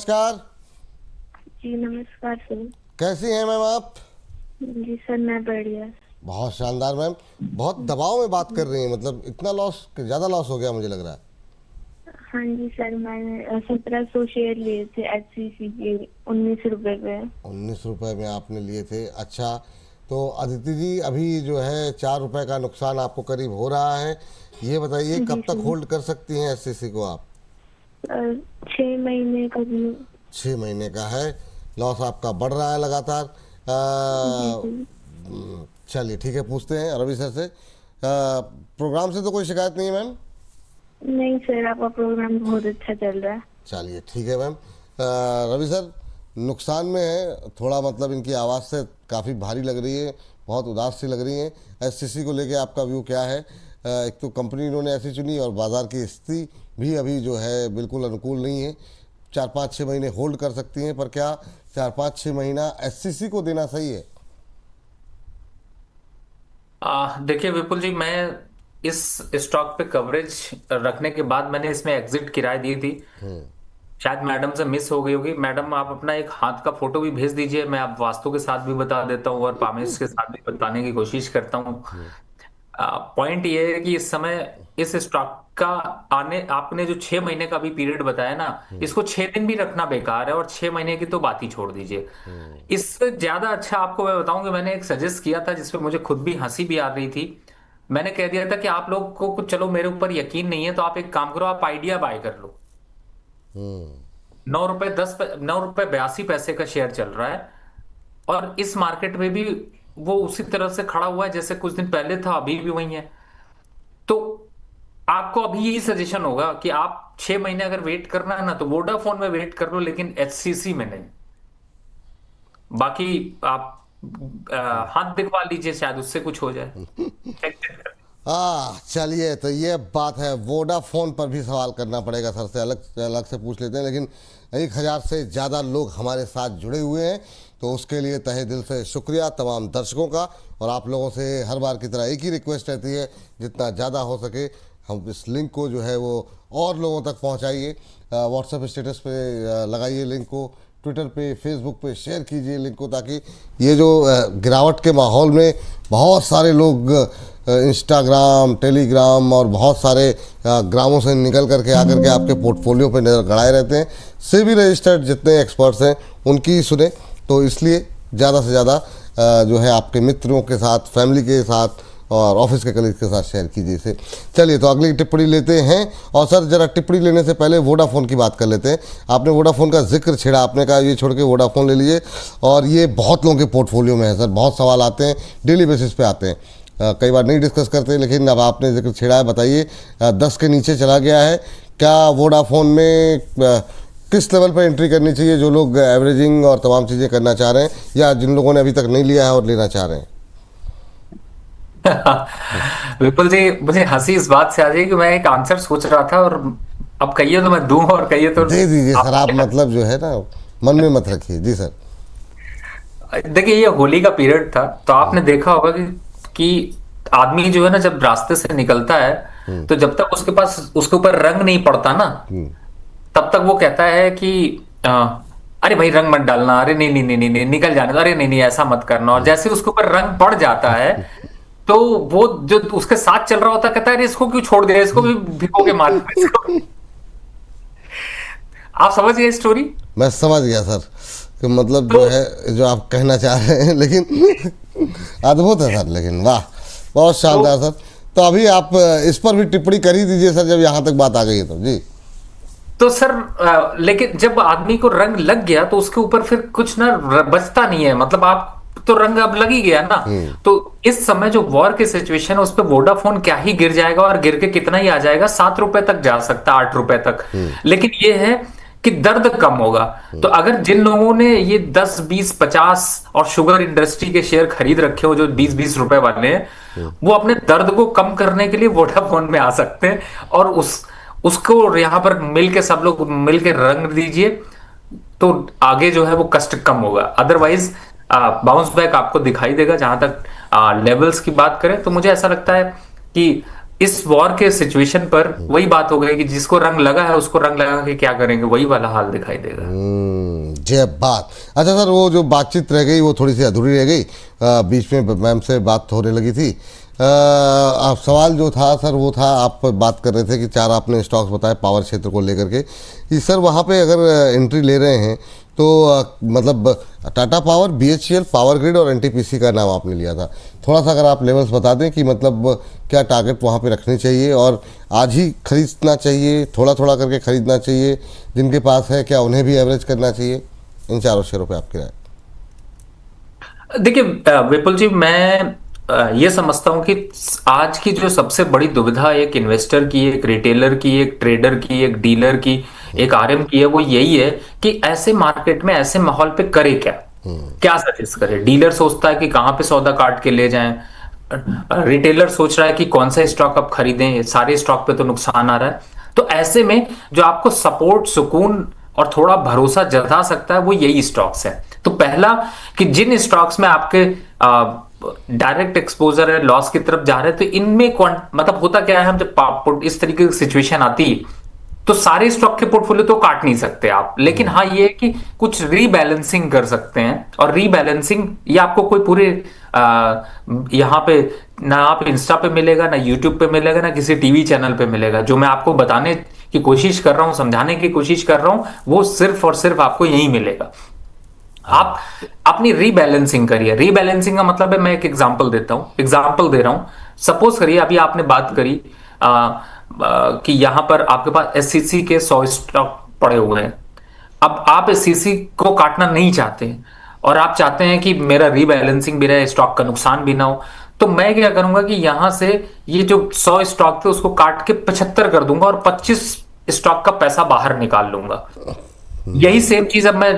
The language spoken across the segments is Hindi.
नमस्कार। जी नमस्कार सर। कैसी हैं मैम आप? जी सर मैं बढ़िया। बहुत शानदार मैम। बहुत दबाव में बात कर रही हैं, मतलब इतना लॉस, ज़्यादा लॉस हो गया मुझे लग रहा है। हाँ जी सर, मैंने 1700 शेयर लिए थे HCC के 19 रुपए पे। 19 रुपये में आपने लिए थे, अच्छा। तो अदिति जी, अभी जो है 4 रुपये का नुकसान आपको करीब हो रहा है। ये बताइए जी कब तक सर। होल्ड कर सकती हैं एससीसी को आप? 6 महीने का भी। 6 महीने का है। लॉस आपका बढ़ रहा है लगातार। जी सर। चलिए ठीक है, पूछते हैं रवि सर से। प्रोग्राम से तो कोई शिकायत नहीं है मैम? नहीं सर, आपका प्रोग्राम बहुत अच्छा चल रहा है। चलिए ठीक है मैम। रवि सर, नुकसान में है थोड़ा, मतलब इनकी आवाज़ से काफ़ी भारी लग रही है, बहुत उदास सी लग रही है। एससीसी को लेके आपका व्यू क्या है? एक तो कंपनी इन्होंने ऐसी चुनी और बाज़ार की स्थिति भी अभी जो है बिल्कुल अनुकूल नहीं है। 4-5-6 महीने होल्ड कर सकती हैं, पर क्या 4-5-6 महीना एससीसी को देना सही है? देखिए विपुल जी, मैं इस स्टॉक पे कवरेज रखने के बाद मैंने इसमें एग्जिट की राय दी थी। शायद मैडम से मिस हो गई होगी। मैडम, आप अपना एक हाथ का फोटो भी भेज दीजिए, मैं आप वास्तु के साथ भी बता देता हूँ और पामेश के साथ भी बताने की कोशिश करता हूँ। पॉइंट ये है कि इस समय इस स्टॉक का आने, आपने जो 6 महीने का भी पीरियड बताया ना, इसको 6 दिन भी रखना बेकार है और 6 महीने की तो बात ही छोड़ दीजिए। इससे ज्यादा अच्छा आपको मैं बताऊं कि मैंने एक सजेस्ट किया था जिसपे मुझे खुद भी हंसी भी आ रही थी। मैंने कह दिया था कि आप लोग को कुछ, चलो मेरे ऊपर यकीन नहीं है तो आप एक काम करो, आप आइडिया बाय कर लो। 9 रुपए 82 पैसे का शेयर चल रहा है और इस मार्केट में भी वो उसी तरह से खड़ा हुआ है जैसे कुछ दिन पहले था, अभी भी वही है। तो आपको अभी यही सजेशन होगा कि आप 6 महीने अगर वेट करना है ना तो वोडाफोन में वेट कर लो, लेकिन एचसीसी में नहीं। बाकी आप हाथ दिखवा लीजिए, शायद उससे कुछ हो जाए। चलिए, तो ये बात है। वोडाफोन पर भी सवाल करना पड़ेगा सर से, अलग अलग से पूछ लेते हैं। लेकिन 1,000 से ज़्यादा लोग हमारे साथ जुड़े हुए हैं, तो उसके लिए तहे दिल से शुक्रिया तमाम दर्शकों का। और आप लोगों से हर बार की तरह एक ही रिक्वेस्ट रहती है, जितना ज़्यादा हो सके हम इस लिंक को जो है वो और लोगों तक पहुँचाइए। व्हाट्सएप स्टेटस पे लगाइए लिंक को, ट्विटर पे, फेसबुक पे शेयर कीजिए लिंक को, ताकि ये जो गिरावट के माहौल में बहुत सारे लोग इंस्टाग्राम, टेलीग्राम और बहुत सारे ग्रामों से निकल करके आकर के आपके पोर्टफोलियो पे नज़र गड़ाए रहते हैं। सेबी रजिस्टर्ड जितने एक्सपर्ट्स हैं उनकी ही सुने। तो इसलिए ज़्यादा से ज़्यादा जो है आपके मित्रों के साथ, फैमिली के साथ और ऑफिस के कलीग के साथ शेयर कीजिए इसे। चलिए, तो अगली टिप्पणी लेते हैं। और सर, ज़रा टिप्पणी लेने से पहले वोडाफोन की बात कर लेते हैं। आपने वोडाफोन का जिक्र छेड़ा, आपने कहा ये छोड़ के वोडाफोन ले लीजिए, और ये बहुत लोगों के पोर्टफोलियो में है सर। बहुत सवाल आते हैं, डेली बेसिस पे आते हैं, कई बार नहीं डिस्कस करते, लेकिन अब आपने जिक्र छेड़ा है, बताइए। 10 के नीचे चला गया है, क्या वोडाफोन में किस लेवल पर एंट्री करनी चाहिए जो लोग एवरेजिंग और तमाम चीज़ें करना चाह रहे हैं, या जिन लोगों ने अभी तक नहीं लिया है और लेना चाह रहे हैं? विपुल जी, मुझे हंसी इस बात से आ रही है कि मैं एक आंसर सोच रहा था और अब कहिए तो मैं दूं और कहिए तो दे दीजिए सर, आप आप। मतलब जो है ना, मन में मत रखिए जी सर। देखिए, ये होली का पीरियड था तो आपने देखा होगा कि आदमी जो है ना, जब रास्ते से निकलता है तो जब तक उसके पास, उसके ऊपर रंग नहीं पड़ता ना, तब तक वो कहता है कि अरे भाई रंग मत डालना, अरे नहीं नहीं नहीं नहीं नहीं, निकल जाने दो, अरे नहीं नहीं ऐसा मत करना। और जैसे उसके ऊपर रंग पड़ जाता है तो वो जो उसके साथ चल रहा होता है कहता है अरे इसको क्यों छोड़ दिया, इसको भी भिगो के मार दो इसको। आप समझ गए स्टोरी? मैं समझ गया सर, कि मतलब तो जो है जो आप कहना चाह रहे हैं, लेकिन अद्भुत है सर, लेकिन वाह, बहुत शानदार सर। तो अभी आप इस पर भी टिप्पणी कर ही दीजिए सर, जब यहाँ तक बात आ गई है तो जी। तो सर लेकिन जब आदमी को रंग लग गया तो उसके ऊपर फिर कुछ ना बचता नहीं है। मतलब आप तो रंग अब लग ही गया ना। तो इस समय जो वॉर की सिचुएशन है उस पे वोडाफोन क्या ही गिर जाएगा, और गिर के कितना ही आ जाएगा, 7 रुपए तक जा सकता है, 8 रुपए तक। लेकिन ये है कि दर्द कम होगा। तो अगर जिन लोगों ने ये 10, 20, 50 और शुगर इंडस्ट्री के शेयर खरीद रखे हो जो 20-20 रुपए वाले हैं, वो अपने दर्द को कम करने के लिए वोडाफोन में आ सकते हैं और उसको यहाँ पर मिलके, सब लोग मिलके रंग दीजिए, तो आगे जो है वो कष्ट कम होगा। अदरवाइज बाउंस बैक आपको दिखाई देगा। जहां तक लेवल्स की बात करें तो मुझे ऐसा लगता है कि इस वॉर के सिचुएशन पर वही बात हो गई कि जिसको रंग लगा है उसको रंग लगा के क्या करेंगे, वही वाला हाल दिखाई देगा। जय बात। अच्छा सर, वो जो बातचीत रह गई वो थोड़ी सी अधूरी रह गई, बीच में मैम से बात होने लगी थी। आप सवाल जो था सर वो था, आप बात कर रहे थे कि 4 आपने स्टॉक्स बताए पावर क्षेत्र को लेकर के कि सर वहाँ पे अगर एंट्री ले रहे हैं तो मतलब Tata power, BHEL, power grid और एनटीपीसी का नाम आपने लिया था। थोड़ा सा अगर आप लेवल्स बता दें कि मतलब क्या टारगेट वहाँ पे रखनी चाहिए और आज ही खरीदना चाहिए, थोड़ा थोड़ा करके खरीदना चाहिए, जिनके पास है क्या उन्हें भी एवरेज करना चाहिए, इन 4 शेयरों पे आपकी राय। देखिए विपुल जी, मैं ये समझता हूं कि आज की जो सबसे बड़ी दुविधा एक इन्वेस्टर की, एक रिटेलर की, एक ट्रेडर की, एक डीलर की, एक आरएम की है, वो यही है कि ऐसे मार्केट में, ऐसे माहौल पे करे क्या, क्या सजेस्ट करे। डीलर सोचता है कि कहां पे सौदा काट के ले जाएं, रिटेलर सोच रहा है कि कौन सा स्टॉक अब खरीदें, सारे स्टॉक पे तो नुकसान आ रहा है। तो ऐसे में जो आपको सपोर्ट, सुकून और थोड़ा भरोसा जता सकता है वो यही स्टॉक्स है। तो पहला कि जिन स्टॉक्स में आपके डायरेक्ट एक्सपोजर है, लॉस की तरफ जा रहे हैं, तो इनमें मतलब होता क्या है, हम जब इस तरीके की सिचुएशन आती है तो सारे स्टॉक के पोर्टफोलियो तो काट नहीं सकते आप, लेकिन हाँ ये है कि कुछ रीबैलेंसिंग कर सकते हैं। और रीबैलेंसिंग ये आपको कोई पूरे यहाँ पे ना आप इंस्टा पे मिलेगा, ना यूट्यूब पे मिलेगा, ना किसी टीवी चैनल पे मिलेगा। जो मैं आपको बताने की कोशिश कर रहा हूं, समझाने की कोशिश कर रहा हूं, वो सिर्फ और सिर्फ आपको यही मिलेगा। आप अपनी रीबैलेंसिंग करिए। रीबैलेंसिंग का मतलब है, मैं एक एग्जांपल देता हूं, एग्जांपल दे रहा हूं। सपोज करिए अभी आपने बात करी कि यहां पर आपके पास एससीसी के 100 स्टॉक पड़े हुए हैं। अब आप एससीसी को काटना नहीं चाहते और आप चाहते हैं कि मेरा रीबैलेंसिंग भी रहे, स्टॉक का नुकसान भी ना हो, तो मैं क्या करूंगा कि यहां से ये जो 100 स्टॉक थे उसको काट के 75 कर दूंगा और 25 स्टॉक का पैसा बाहर निकाल लूंगा। यही सेम चीज अब मैं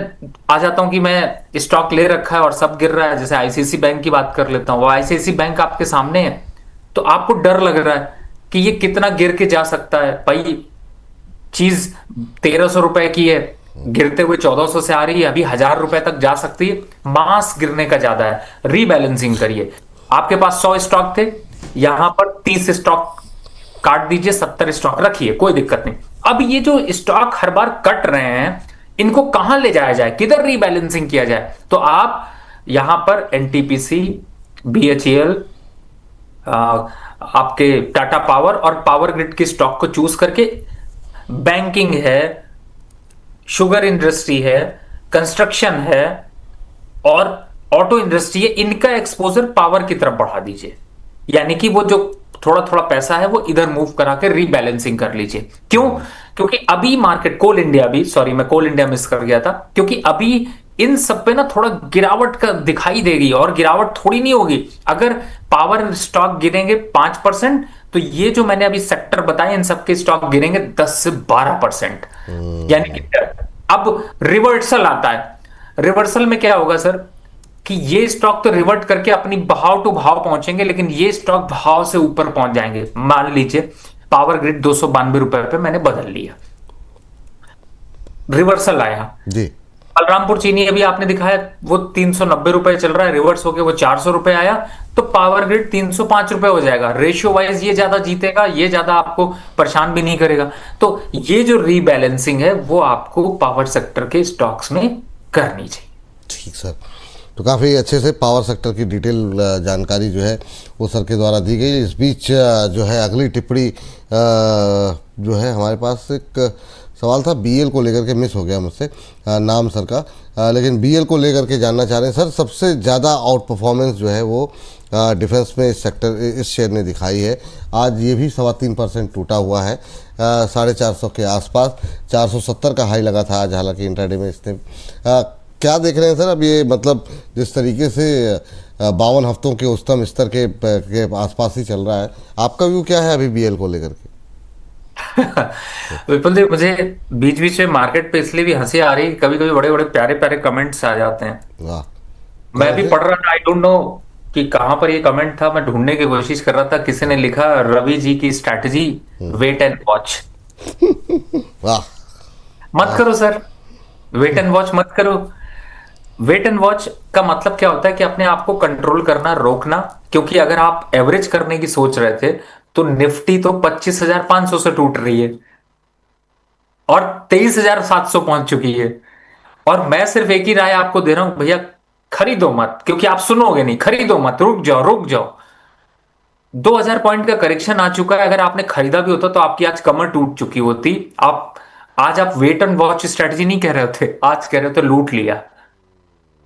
आ जाता हूं कि मैं स्टॉक ले रखा है और सब गिर रहा है। जैसे आईसीआईसी बैंक की बात कर लेता हूं, वो आईसीआईसी बैंक आपके सामने है तो आपको डर लग रहा है कि ये कितना गिर के जा सकता है। भाई चीज 1300 रुपए की है, गिरते हुए 1400 से आ रही है, अभी 1000 रुपए तक जा सकती है, मास गिरने का ज्यादा है। रीबैलेंसिंग करिए। आपके पास 100 स्टॉक थे, यहां पर 30 स्टॉक काट दीजिए, 70 स्टॉक रखिए, कोई दिक्कत नहीं। अब ये जो स्टॉक हर बार कट रहे हैं, इनको कहां ले जाया जाए, किधर रीबैलेंसिंग किया जाए, तो आप यहां पर एनटीपीसी, बीएचईएल, आपके टाटा पावर और पावर ग्रिड के स्टॉक को चूज करके, बैंकिंग है, शुगर इंडस्ट्री है, कंस्ट्रक्शन है और ऑटो इंडस्ट्री है, इनका एक्सपोजर पावर की तरफ बढ़ा दीजिए। यानी कि वो जो थोड़ा थोड़ा पैसा है वो इधर मूव करा के रीबैलेंसिंग कर लीजिए। क्यों? क्योंकि अभी मार्केट, कोल इंडिया भी, सॉरी मैं कोल इंडिया मिस कर गया था, क्योंकि अभी इन सब पे ना थोड़ा गिरावट का दिखाई देगी और गिरावट थोड़ी नहीं होगी। अगर पावर स्टॉक गिरेंगे 5%, तो ये जो मैंने अभी सेक्टर बताए इन सबके स्टॉक गिरेंगे 10 से 12%। यानी कि अब रिवर्सल आता है। रिवर्सल में क्या होगा सर कि ये स्टॉक तो रिवर्ट करके अपनी भाव टू भाव पहुंचेंगे, लेकिन ये स्टॉक भाव से ऊपर पहुंच जाएंगे। मान लीजिए पावर ग्रिड 292 रुपए पे मैंने बदल लिया, रिवर्सल आया जी। बलरामपुर चीनी अभी आपने दिखाया वो 390 रुपए चल रहा है, रिवर्स होके वो 400 रुपए आया, तो पावर ग्रिड 305 रुपए हो जाएगा। रेशियो वाइज ये ज्यादा जीतेगा, ये ज्यादा आपको परेशान भी नहीं करेगा। तो ये जो रीबैलेंसिंग है वो आपको पावर सेक्टर के स्टॉक्स में करनी चाहिए। ठीक सर, तो काफ़ी अच्छे से पावर सेक्टर की डिटेल जानकारी जो है वो सर के द्वारा दी गई। इस बीच जो है अगली टिप्पणी जो है हमारे पास एक सवाल था बीएल को लेकर के, मिस हो गया मुझसे नाम सर का, लेकिन बीएल को लेकर के जानना चाह रहे हैं सर। सबसे ज़्यादा आउट परफॉर्मेंस जो है वो डिफेंस में इस सेक्टर, इस शेयर ने दिखाई है। आज ये भी 3.25% टूटा हुआ है, 450 के आसपास, 470 का हाई लगा था आज, हालांकि इंट्राडे में इसने क्या देख रहे हैं सर अब ये, मतलब जिस तरीके से 52 हफ्तों के उच्चतम स्तर के आसपास ही चल रहा है, आपका व्यू क्या है अभी बीएल को लेकर के? विपुल जी, मुझे बीच बीच में मार्केट पे इसलिए भी हंसी आ रही है, कभी कभी बड़े बड़े प्यारे प्यारे कमेंट्स आ जाते हैं। वाह, मैं भी पढ़ रहा था, आई डोंट नो कि कहां पर ये कमेंट था, मैं ढूंढने की कोशिश कर रहा था। किसी ने लिखा रवि जी की स्ट्रैटेजी वेट एंड वॉच। वाह, मत करो सर, वेट एंड वॉच मत करो। वेट एंड वॉच का मतलब क्या होता है कि अपने आप को कंट्रोल करना, रोकना। क्योंकि अगर आप एवरेज करने की सोच रहे थे तो निफ्टी तो 25,500 से टूट रही है और 23,700 पहुंच चुकी है। और मैं सिर्फ एक ही राय आपको दे रहा हूं भैया, खरीदो मत, क्योंकि आप सुनोगे नहीं, खरीदो मत, रुक जाओ रुक जाओ। 2000 पॉइंट का करेक्शन आ चुका है, अगर आपने खरीदा भी होता तो आपकी आज कमर टूट चुकी होती। आप आज आप वेट एंड वॉच स्ट्रेटजी नहीं कह रहे थे, आज कह रहे थे लूट लिया।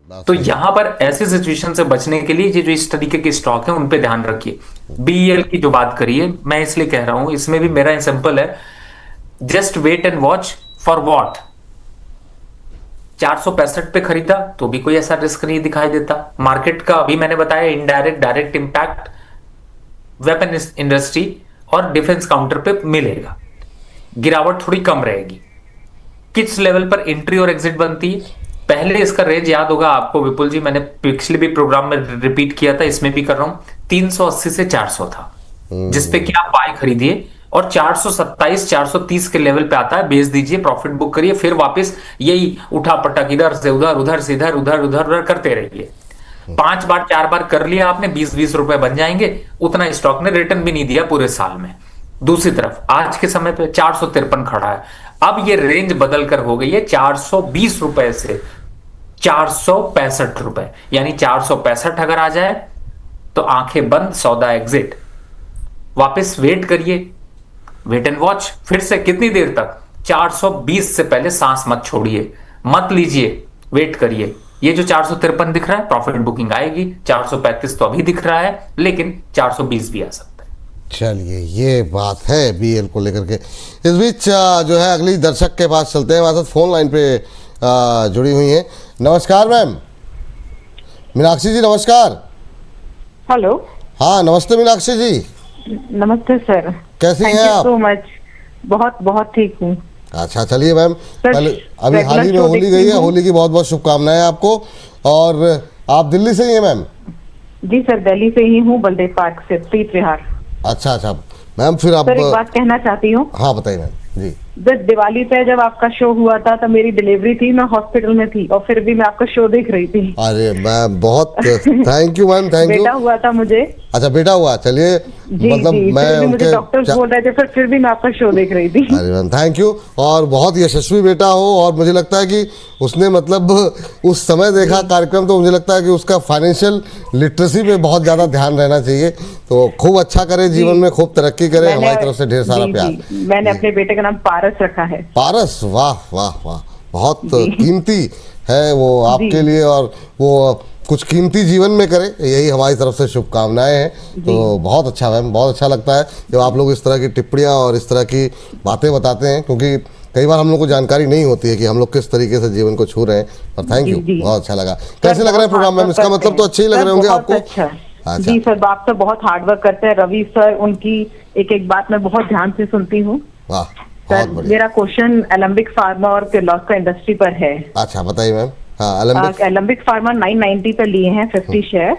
बात तो सही है। यहां पर ऐसी सिचुएशन से बचने के लिए ये जो इस तरीके के स्टॉक है उन पे ध्यान रखिए। बीईएल की जो बात करिए, मैं इसलिए कह रहा हूं, इसमें भी मेरा सिंपल है, just wait and watch for what. 465 पे खरीदा तो भी कोई ऐसा रिस्क नहीं दिखाई देता। मार्केट का अभी मैंने बताया indirect direct impact weapon industry और डिफेंस काउंटर पे मिलेगा, गिरावट थोड़ी कम रहेगी। किस लेवल पर एंट्री और एग्जिट बनती है, पहले इसका रेंज याद होगा आपको विपुल जी, मैंने पिछले भी प्रोग्राम में रिपीट किया था, इसमें भी कर रहा हूं, 380 से 400 था जिसपे कि आप बाय खरीदिए, और 427 430 के लेवल पे आता है, बेच दीजिए, प्रॉफिट बुक करिए, फिर वापस यही उठा पटक इधर से उधर, उधर से इधर, उधर उधर उधर करते रहिए। 5 बार 4 बार कर लिया आपने, 20-20 रुपए बन जाएंगे। उतना स्टॉक ने रिटर्न भी नहीं दिया पूरे साल में। दूसरी तरफ आज के समय पे 453 खड़ा है, अब ये रेंज बदल कर हो गई है 420 रुपए से 465 रुपए, यानी 465 अगर आ जाए तो आंखें बंद, सौदा एग्जिट। वापस वेट करिए, वेट एंड वॉच, फिर से कितनी देर तक, 420 से पहले सांस मत छोड़िए, मत लीजिए, वेट करिए। ये जो 453 दिख रहा है प्रॉफिट बुकिंग आएगी, 435 तो अभी दिख रहा है, लेकिन 420 भी आ सकता है। चलिए, ये बात है बीएल को लेकर के। इस बीच जो है अगली दर्शक के पास चलते हैं, हमारे साथ फोन लाइन पे जुड़ी हुई हैं। नमस्कार मैम, मीनाक्षी जी नमस्कार। हेलो। हाँ नमस्ते मीनाक्षी जी, नमस्ते सर। कैसी थैंक हैं यू आप? So much. बहुत बहुत ठीक हूँ। अच्छा चलिए मैम, सर, पहले अभी रेगुलर हाल ही में शो होली देखती गई है, हूँ। होली की बहुत बहुत शुभकामनाएं आपको। और आप दिल्ली से ही हैं मैम? जी सर, दिल्ली से ही हूँ, बलदेव पार्क से, प्रीत विहार। अच्छा अच्छा मैम, फिर आप सर एक बात कहना चाहती हूँ। हाँ बताइए मैम जी। जब दिवाली पे जब आपका शो हुआ था तब मेरी डिलीवरी थी, मैं हॉस्पिटल में थी और फिर भी मैं आपका शो देख रही थी। अरे मैम बहुत thank you ma'am, thank you. बेटा हुआ था मुझे। अच्छा बेटा हुआ, चलिए जी मतलब जी, मैं फिर भी मुझे डॉक्टर्स बोल रहे थे, फिर भी मैं आपका शो देख रही थी। अरे मैम थैंक यू, और बहुत यशस्वी बेटा हो। और मुझे लगता है कि उसने मतलब उस समय देखा कार्यक्रम, तो मुझे लगता है कि उसका फाइनेंशियल लिटरेसी पे बहुत ज़्यादा ध्यान रहना चाहिए। तो खूब अच्छा करे जीवन में, खूब तरक्की करे, हमारी तरफ से ढेर सारा जी, प्यार। जी, मैंने अपने बेटे का नाम पारस रखा है। पारस, वाह वाह वाह, बहुत कीमती है वो आपके लिए, और वो कुछ कीमती जीवन में करे, यही हमारी तरफ से शुभकामनाएं हैं। तो बहुत अच्छा मैम, बहुत अच्छा लगता है जब आप लोग इस तरह की टिप्पणियां और इस तरह की बातें बताते हैं, क्योंकि कई बार हम लोग को जानकारी नहीं होती है कि हम लोग किस तरीके से जीवन को छू रहे हैं। पर थैंक यू, बहुत अच्छा लगा। कैसे लग रहा है प्रोग्राम मैम? इसका मतलब तो अच्छे ही लग रहे होंगे आपको। अच्छा अच्छा। जी सर, आप तो बहुत हार्ड वर्क करते हैं। रवि सर, उनकी एक एक बात मैं बहुत ध्यान से सुनती हूँ। वाह, सर बहुत बढ़िया। मेरा क्वेश्चन एलम्बिक फार्मा और किर्लोस्कर इंडस्ट्री पर है। अच्छा बताइए मैम। हाँ एलम्बिक एलम्बिक फार्मा 990 पे लिए हैं 50 शेयर,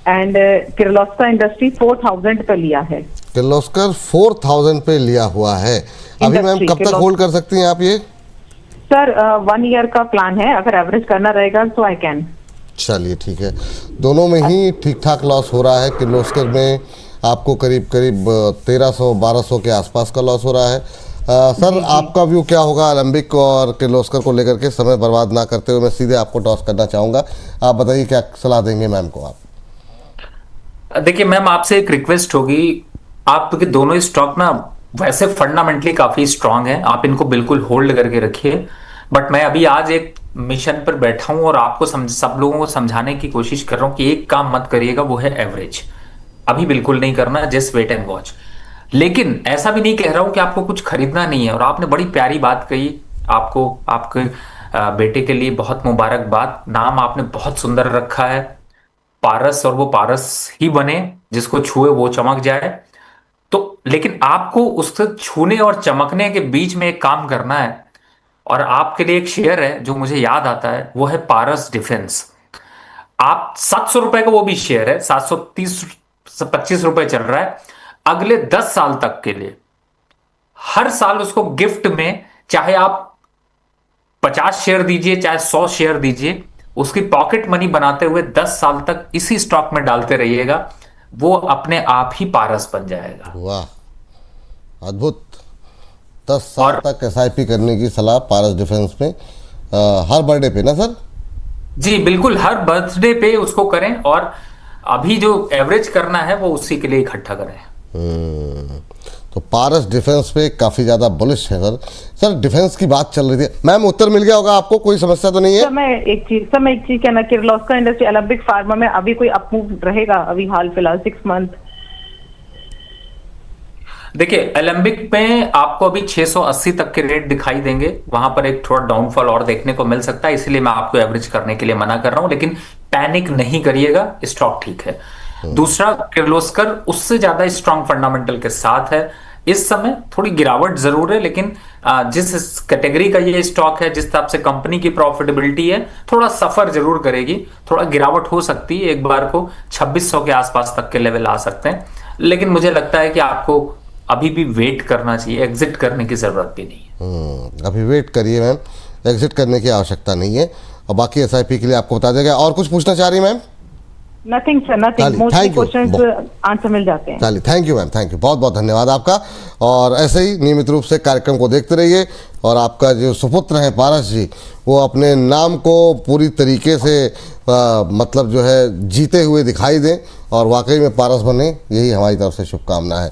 एंड किर्लोस्कर इंडस्ट्री 4000 पे लिया है। किर्लोस्कर 4000 पे लिया हुआ है अभी मैम, कब तक होल्ड कर सकती हैं आप ये? सर 1 ईयर का प्लान है, अगर एवरेज करना रहेगा तो आई कैन। चलिए ठीक है, दोनों में ही ठीक ठाक लॉस हो रहा है। किर्लोस्कर में आपको करीब करीब 1300-1200 के आसपास का लॉस हो रहा है। सर आपका व्यू क्या होगा एलम्बिक और किर्लोस्कर को लेकर के? समय बर्बाद ना करते हुए मैं सीधे आपको टॉस करना चाहूँगा, आप बताइए क्या सलाह देंगे मैम को आप? देखिए मैम, आपसे एक रिक्वेस्ट होगी, आप क्योंकि दोनों ही स्टॉक ना वैसे फंडामेंटली काफी स्ट्रांग है, आप इनको बिल्कुल होल्ड करके रखिए। बट मैं अभी आज एक मिशन पर बैठा हूं और आपको सब लोगों को समझाने की कोशिश कर रहा हूं कि एक काम मत करिएगा, वो है एवरेज। अभी बिल्कुल नहीं करना, जस्ट वेट एंड वॉच। लेकिन ऐसा भी नहीं कह रहा हूं कि आपको कुछ खरीदना नहीं है। और आपने बड़ी प्यारी बात कही, आपको आपके बेटे के लिए बहुत मुबारकबाद। नाम आपने बहुत सुंदर रखा है, पारस, और वो पारस ही बने, जिसको छुए वो चमक जाए। तो लेकिन आपको उससे छूने और चमकने के बीच में एक काम करना है, और आपके लिए एक शेयर है जो मुझे याद आता है, वो है पारस डिफेंस। आप 700 रुपए का वो भी शेयर है, 730-25 रुपए चल रहा है। अगले 10 साल तक के लिए हर साल उसको गिफ्ट में, चाहे आप 50 शेयर दीजिए चाहे 100 शेयर दीजिए, उसकी पॉकेट मनी बनाते हुए 10 साल तक इसी स्टॉक में डालते रहिएगा। वो अपने आप ही पारस बन जाएगा। वाह, अद्भुत। 10 साल और तक SIP करने की सलाह पारस डिफेंस में, हर बर्थडे पे ना सर? जी बिल्कुल, हर बर्थडे पे उसको करें, और अभी जो एवरेज करना है वो उसी के लिए इकट्ठा करें। तो पारस डिफेंस पे काफ़ी ज़्यादा बुलिश है सर। सर डिफेंस की बात चल रही थी, मैम उत्तर मिल गया होगा आपको, कोई समस्या तो नहीं है? सर मैं एक चीज कहना, किर्लोस्कर इंडस्ट्री एलेंबिक फार्मा में अभी कोई अपमूव रहेगा अभी हाल फिलहाल 6 मंथ? देखिए एलेंबिक में आपको अभी 680 तक के रेट दिखाई देंगे, वहां पर एक थोड़ा डाउनफॉल और देखने को मिल सकता है, इसलिए मैं आपको एवरेज करने के लिए मना कर रहा हूं, लेकिन पैनिक नहीं करिएगा, स्टॉक ठीक है। दूसरा, किर्लोस्कर उससे ज्यादा स्ट्रांग फंडामेंटल के साथ है। इस समय थोड़ी गिरावट जरूर है, लेकिन जिस कैटेगरी का ये स्टॉक है, जिस हिसाब से कंपनी की प्रॉफिटेबिलिटी है, थोड़ा सफर जरूर करेगी, थोड़ा गिरावट हो सकती है, एक बार को 2600 के आसपास तक के लेवल आ सकते हैं, लेकिन मुझे लगता है कि आपको अभी भी वेट करना चाहिए, एग्जिट करने की जरूरत भी नहीं है। अभी वेट करिए मैम, एग्जिट करने की आवश्यकता नहीं है। और बाकी SIP के लिए आपको बता देगा। और कुछ पूछना चाह रही ma'am? Nothing sir, nothing, mostly questions answer मिल जाते हैं। चलिए, thank you ma'am, thank you, बहुत बहुत धन्यवाद आपका। और ऐसे ही नियमित रूप से कार्यक्रम को देखते रहिए, और आपका जो सुपुत्र है पारस जी, वो अपने नाम को पूरी तरीके से मतलब जो है जीते हुए दिखाई दें, और वाकई में पारस बने, यही हमारी तरफ से शुभकामना है।